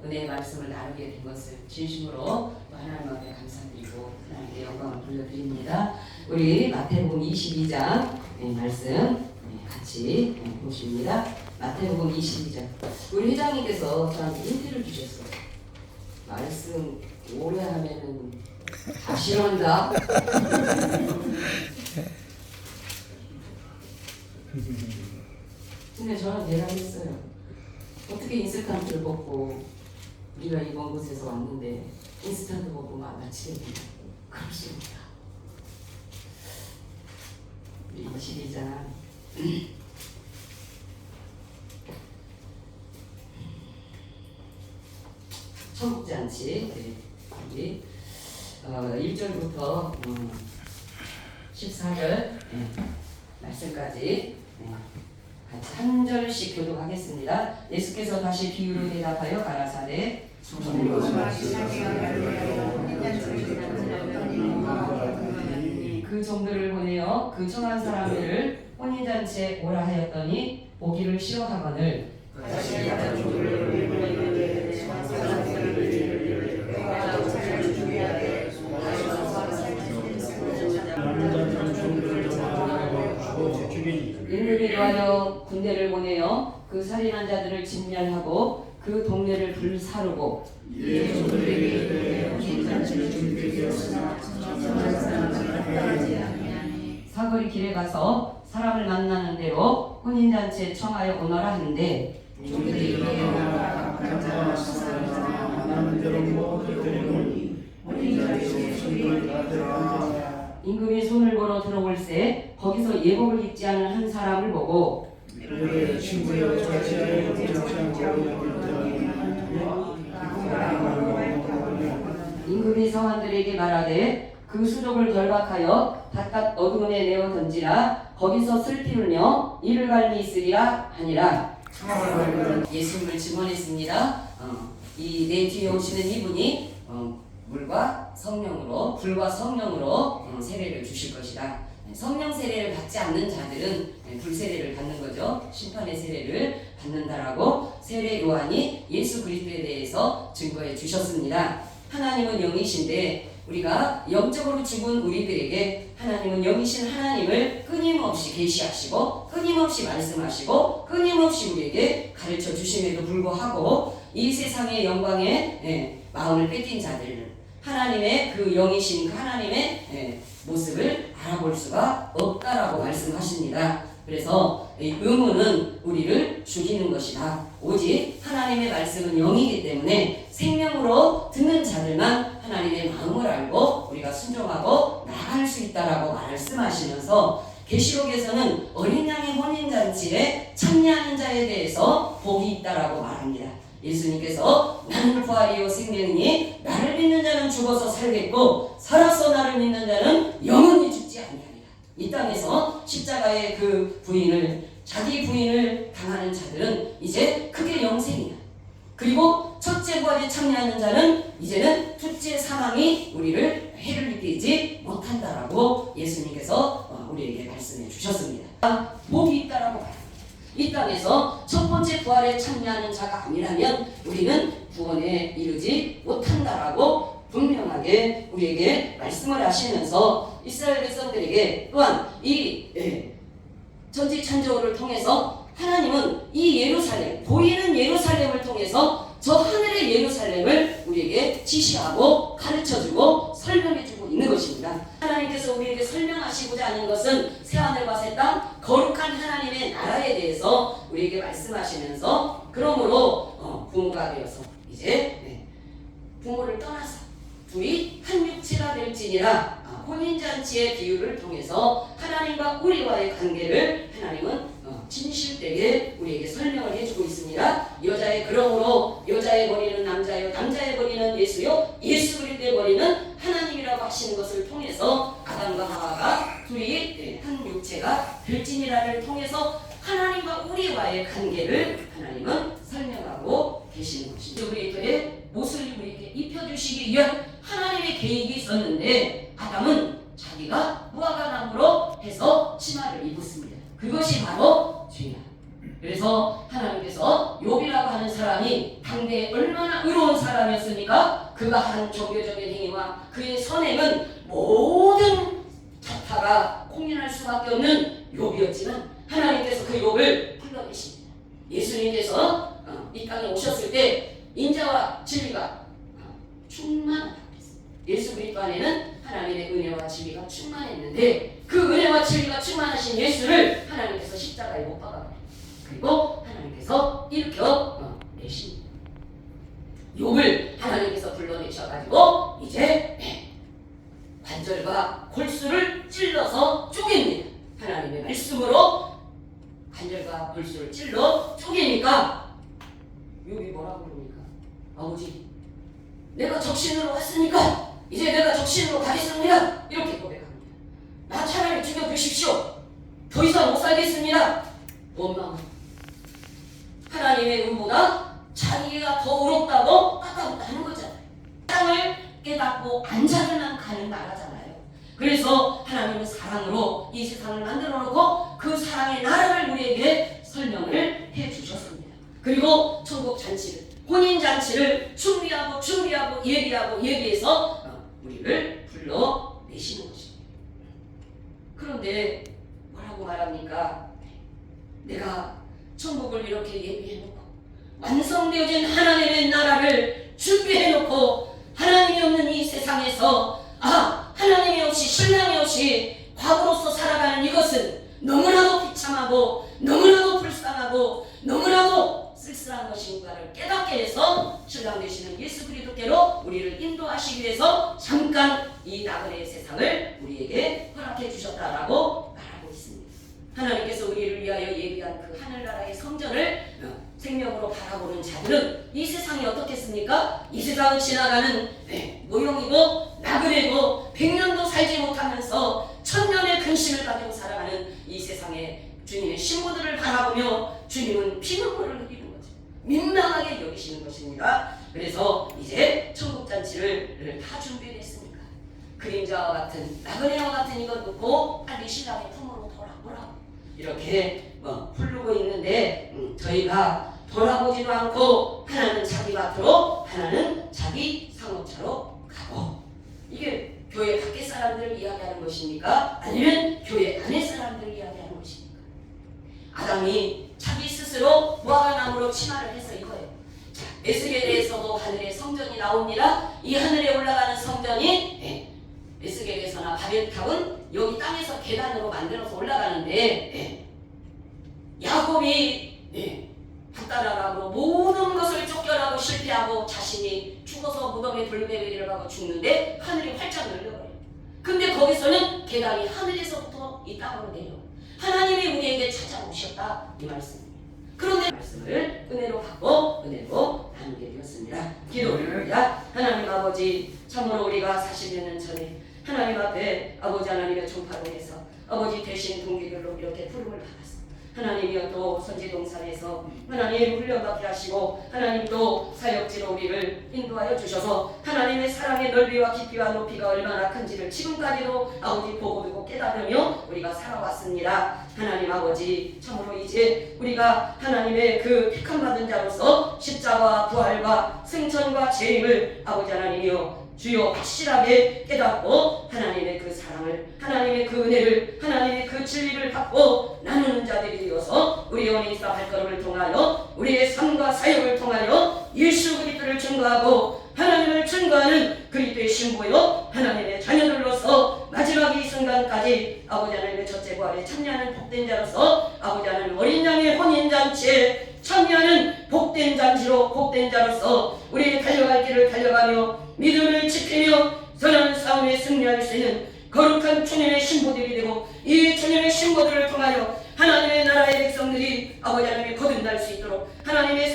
은혜의 말씀을 나누게 된 것을 진심으로 하나님 앞에 감사드리고 하나님께 영광을 돌려드립니다. 우리 마태복음 22장 말씀 같이 보십니다. 마태복음 22장. 우리 회장님께서 저한테 힌트를 주셨어요. 말씀 오래 하면은 다 싫어한다. 근데 저는 대답했어요. 어떻게 인스턴트를 먹고 우리가 이번 곳에서 왔는데 인스턴트 먹고 마치겠냐. 그렇습니다. 우리 22장 천국잔치 우리 1절부터 14절 말씀까지 같이 한 절씩 교독하겠습니다. 예수께서 다시 비유로 대답하여 가라사대 그 종들을 보내어 그 청한 사람들을 혼인잔치에 오라 하였더니 오기를 싫어하거늘 인들이 도하여 군대를 보내어 그 살인한 자들을 진멸하고 그 동네를 불사르고 사거리 길에 가서 사람을 만나는 대로 혼인잔치에 청하여 오너라 하는데 임금이 손을 벌어 들어올세 거기서 예복을 입지 않은 한 사람을 보고 임금이 성한들에게 말하되 그 수족을 결박하여 바깥 어두운에 내어 던지라 거기서 슬피 울며 이를 갈미 있으리라 하니라. 예수님을 증언했습니다. 이 내 뒤에 오시는 이분이 물과 성령으로 불과 성령으로 세례를 주실 것이다. 성령 세례를 받지 않는 자들은 불 세례를 받는 거죠. 심판의 세례를 받는다라고 세례 요한이 예수 그리스도에 대해서 증거해 주셨습니다. 하나님은 영이신데 우리가 영적으로 죽은 우리들에게 하나님은 영이신 하나님을 끊임없이 계시하시고 끊임없이 말씀하시고 끊임없이 우리에게 가르쳐 주심에도 불구하고 이 세상의 영광에 마음을 뺏긴 자들은 하나님의 그 영이신 그 하나님의 모습을 알아볼 수가 없다라고 말씀하십니다. 그래서 의문은 우리를 죽이는 것이다. 오직 하나님의 말씀은 영이기 때문에 생명으로 듣는 자들만 하나님의 마음을 알고 우리가 순종하고 나아갈 수 있다라고 말씀하시면서 계시록에서는 어린 양의 혼인잔치에 참여하는 자에 대해서 복이 있다라고 말합니다. 예수님께서 나는 부활이요 생명이니 나를 믿는 자는 죽어서 살겠고 살아서 나를 믿는 자는 영원히 죽지 아니하리라. 이 땅에서 십자가의 그 부인을 자기 부인을 당하는 자들은 이제 크게 영생이야. 그리고 첫째 부활에 참여하는 자는 이제는 둘째 사망이 우리를 해를 입히지 못한다라고 예수님께서 우리에게 말씀해 주셨습니다. 복이 있다라고 말합니다. 이 땅에서 첫 번째 부활에 참여하는 자가 아니라면 우리는 구원에 이르지 못한다라고 분명하게 우리에게 말씀을 하시면서 이스라엘 백성들에게 또한 이 전지창조를 통해서 하나님은 이 예루살렘, 보이는 예루살렘을 통해서 저 하늘의 예루살렘을 우리에게 지시하고 가르쳐주고 설명해주고 있는 것입니다. 하나님께서 우리에게 설명하시고자 하는 것은 새하늘과 새 땅, 거룩한 하나님의 나라에 대해서 우리에게 말씀하시면서 그러므로 부모가 되어서 이제 부모를 떠나서 둘이 한 육체가 될지니라 혼인잔치의 비유를 통해서 하나님과 우리와의 관계를 하나님은 진실되게 우리에게 설명을 해주고 있습니다. 여자의 그러므로 여자의 머리는 남자요 남자의 머리는 예수요 예수 그리스도의 머리는 하나님이라고 하시는 것을 통해서 아담과 하와가 둘이 한 육체가 될지니라를 통해서 하나님과 우리와의 관계를 하나님은 설명하고 계시는 것입니다. 우리에게 옷을 우리에게 입혀주시기 위한 하나님의 계획이 있었는데 아담은 자기가 무화과나무로 해서 치마를 입었습니다. 그것이 바로 죄야. 그래서 하나님께서 욥이라고 하는 사람이 당대에 얼마나 의로운 사람이었습니까? 그가 한 종교적인 행위와 그의 선행은 모든 자타가 공인할 수밖에 없는 욥이었지만 하나님께서 그 욥을 불러내십니다. 예수님께서 이 땅에 오셨을 때 인자와 진리가 충만하다고 했습니다. 예수 그리스도 안에는 하나님의 은혜와 진리가 충만했는데 그 은혜와 진리가 충만하신 예수를 하나님께서 십자가에 못 박아버립니다. 그리고 하나님께서 일으켜 내십니다. 욥을 하나님께서 불러내셔가지고 이제 관절과 골수를 찔러서 쪼갭니다. 하나님의 말씀으로 관절과 골수를 찔러 쪼개니까 욥이 뭐라고 그럽니까? 아버지, 내가 적신으로 왔으니까 이제 내가 적신으로 가겠습니다. 이렇게 고백합니다. 나 차라리 죽여주십시오. 더 이상 못 살겠습니다. 원망. 하나님의 은보다 자기가 더 어렵다고 까까웠다는 거잖아요. 사랑을 깨닫고 안자르만 가는 나라잖아요. 그래서 하나님은 사랑으로 이 세상을 만들어 놓고 그 사랑의 나라를 우리에게 설명을 해 주셨습니다. 그리고 천국 잔치를, 혼인 잔치를 준비하고 예비해서 우리를 불러내시는 것입니다. 그런데 뭐라고 말합니까? 내가 천국을 이렇게 예비해놓고 완성되어진 하나님의 나라를 준비해놓고 하나님이 없는 이 세상에서 하나님이 없이 신랑이 없이 과거로서 살아가는 이것은 너무나도 비참하고 너무나도 불쌍하고 너무나도 쓸쓸한 것인가를 깨닫게 해서 신랑 되시는 예수 그리스도께로 우리를 인도하시기 위해서 잠깐 이 나그네의 세상을 우리에게 허락해 주셨다라고 말하고 있습니다. 하나님께서 우리를 위하여 예비한 그 하늘나라의 성전을 생명으로 바라보는 자들은 이 세상이 어떻겠습니까? 이 세상은 지나가는 모형이고 나그네고 100년도 살지 못하면서 1000년의 근심을 가지고 살아가는 이 세상에 주님의 신부들을 바라보며 주님은 피눈물을 흘리는 거죠. 민망하게 여기시는 것입니다. 그래서 이제 천국잔치를 다 준비했으니까 그림자와 같은 나그네와 같은 이것 놓고 빨리 신랑의 품으로 돌아오라 이렇게 부르고 있는데 저희가 돌아보지도 않고 하나는 자기 밭으로 하나는 자기 상업차로 가고 이게 교회 밖에 사람들을 이야기하는 것입니까? 아니면 교회 안에 사람들을 이야기하는 것입니까? 아담이 자기 스스로 무화과나무로 치마를 해서 이거예요. 자, 에스겔에서도 하늘의 성전이 나옵니다. 이 하늘에 올라가는 성전이 에스겔에서나 바벨탑은 여기 땅에서 계단으로 만들어서 올라가는데 야곱이 박다라라고 모든 것을 쫓겨나고 실패하고 자신이 죽어서 무덤에 돌베개를 하고 죽는데 하늘이 활짝 열려버려요. 근데 거기서는 계단이 하늘에서부터 이 땅으로 내려 하나님이 우리에게 찾아오셨다 이 말씀입니다. 그런데 말씀을 은혜로 받고 은혜로 나누게 되었습니다. 기도합니다. 하나님 아버지, 참으로 우리가 40년 전에 하나님 앞에 아버지 하나님의 총파를 해서 아버지 대신 동기들로 이렇게 부름을 받았습니다. 하나님이여 또 선지동산에서 하나님 훈련받게 하시고 하나님 또 사역지로 우리를 인도하여 주셔서 하나님의 사랑의 넓이와 깊이와 높이가 얼마나 큰지를 지금까지도 아버지 보고 듣고 깨달으며 우리가 살아왔습니다. 하나님 아버지, 참으로 이제 우리가 하나님의 그 택함받은 자로서 십자가와 부활과 생천과 재림을 아버지 하나님이여 주여 확실하게 깨닫고 하나님의 그 사랑을, 하나님의 그 은혜를, 하나님의 그 진리를 받고 나누는 자들이 되어서 우리 원인사 발걸음을 통하여 우리의 삶과 사역을 통하여 예수 그리스도를 증거하고 하나님을 증거하는 그리스도의 신부요 하나님의 자녀들로서 마지막 이 순간까지 아버지 하나님의 첫째 부활에 참여하는 복된 자로서 아버지 하나님 어린 양의 혼인잔치에 참여하는 복된 잔치로 복된 자로서 우리의 달려갈 길을 달려가며 믿음을 지키며 선한 싸움에 승리할 수 있는 거룩한 주님의 신부들이 되고 이 주님의 신부들을 통하여 하나님의 나라의 백성들이 아버지 하나님의 거듭날 수 있도록 하나님의